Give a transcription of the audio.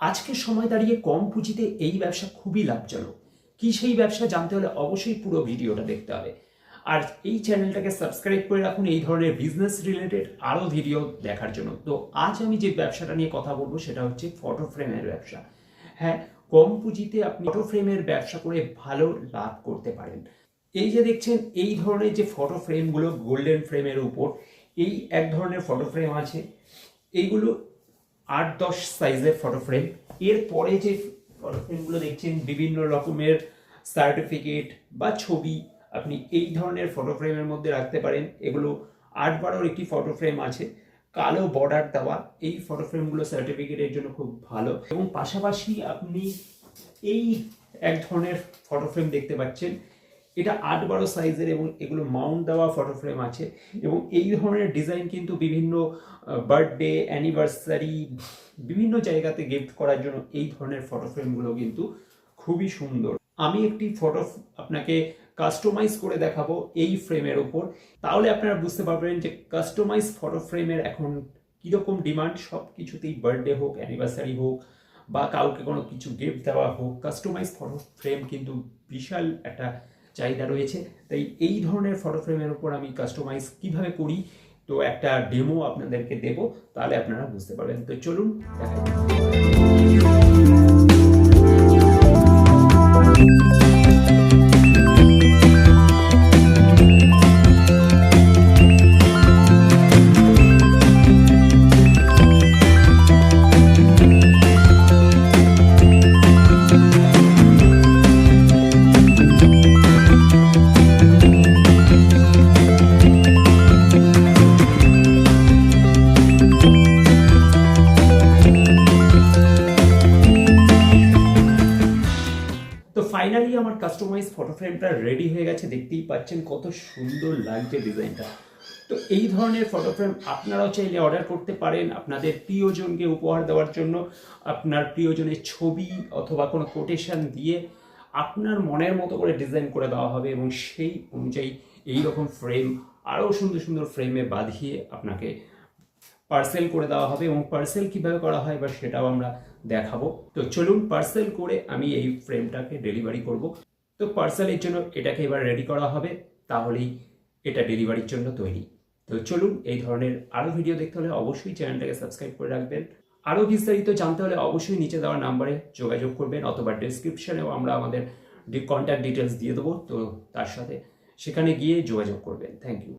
আজকের সময় দাঁড়িয়ে কম পুঁজিতে এই ব্যবসা খুবই লাভজনক। কি সেই ব্যবসা জানতে হলে অবশ্যই পুরো ভিডিওটা দেখতে হবে। আর এই চ্যানেলটাকে সাবস্ক্রাইব করে রাখুন এই ধরনের বিজনেস রিলেটেড আরও ভিডিও দেখার জন্য। তো আজ আমি যে ব্যবসাটা নিয়ে কথা বলবো সেটা হচ্ছে ফটো ফ্রেমের ব্যবসা। হ্যাঁ, কম পুঁজিতে আপনি ফটো ফ্রেমের ব্যবসা করে ভালো লাভ করতে পারেন। এই যে দেখছেন এই ধরনের যে ফটো ফ্রেমগুলো গোল্ডেন ফ্রেমের উপর এই এক ধরনের ফটো ফ্রেম আছে, এইগুলো 8-10 সাইজের ফটো ফ্রেম। এরপরে যে ফটো ফ্রেমগুলো দেখছেন বিভিন্ন রকমের সার্টিফিকেট বা ছবি আপনি এই ধরনের ফটো ফ্রেমের মধ্যে রাখতে পারেন। এগুলো 8-12 একটি ফটো ফ্রেম আছে, কালো বর্ডার দেওয়া। এই ফটো ফ্রেমগুলো সার্টিফিকেটের জন্য খুব ভালো। এবং পাশাপাশি আপনি এই এক ধরনের ফটো ফ্রেম দেখতে পাচ্ছেন, এটা 8-12 সাইজের এবং এগুলো মাউন্ট দেওয়া ফটো ফ্রেম আছে। এবং এই ধরনের ডিজাইন কিন্তু বিভিন্ন বার্থডে, অ্যানিভার্সারি, বিভিন্ন জায়গাতে গিফট করার জন্য এই ধরনের ফটো ফ্রেমগুলো কিন্তু খুবই সুন্দর। আমি একটি ফটো আপনাকে কাস্টমাইজ করে দেখাবো এই ফ্রেমের উপর, তাহলে আপনারা বুঝতে পারবেন যে কাস্টমাইজ ফটো ফ্রেমের এখন কীরকম ডিমান্ড। সব কিছুতেই বার্থডে হোক, অ্যানিভার্সারি হোক বা কাউকে কোনো কিছু গিফট দেওয়া হোক, কাস্টমাইজ ফটো ফ্রেম কিন্তু বিশাল একটা চাহিদা রয়েছে। তাই এই ধরনের ফটো ফ্রেমের উপর আমি কাস্টমাইজ কিভাবে করি তো একটা ডেমো আপনাদেরকে দেব, তাহলে আপনারা বুঝতে পারবেন। তো চলুন দেখা যাক। তো ফাইনালি আমার কাস্টমাইজ ফটো ফ্রেমটা রেডি হয়ে গেছে, দেখতেই পাচ্ছেন কত সুন্দর লাগছে ডিজাইনটা। তো এই ধরনের ফটো ফ্রেম আপনারাও চাইলে অর্ডার করতে পারেন আপনাদের প্রিয়জনকে উপহার দেওয়ার জন্য। আপনার প্রিয়জনের ছবি অথবা কোনো কোটেশন দিয়ে আপনার মনের মতো করে ডিজাইন করে দেওয়া হবে এবং সেই অনুযায়ী এই রকম ফ্রেম আরও সুন্দর সুন্দর ফ্রেমে বাঁধিয়ে আপনাকে পার্সেল করে দেওয়া হবে। এবং পার্সেল কীভাবে করা হয় বা সেটাও আমরা দেখাবো। তো চলুন পার্সেল করে আমি এই ফ্রেমটাকে ডেলিভারি করব। তো পার্সেলের জন্য এটাকে এবার রেডি করা হবে, তাহলেই এটা ডেলিভারির জন্য তৈরি। তো চলুন, এই ধরনের আরও ভিডিও দেখতে হলে অবশ্যই চ্যানেলটাকে সাবস্ক্রাইব করে রাখবেন। আরও বিস্তারিত জানতে হলে অবশ্যই নিচে দেওয়া নাম্বারে যোগাযোগ করবেন, অথবা ডেসক্রিপশনেও আমরা আমাদের কন্ট্যাক্ট ডিটেলস দিয়ে দেবো। তো তার সাথে সেখানে গিয়ে যোগাযোগ করবেন। Thank you.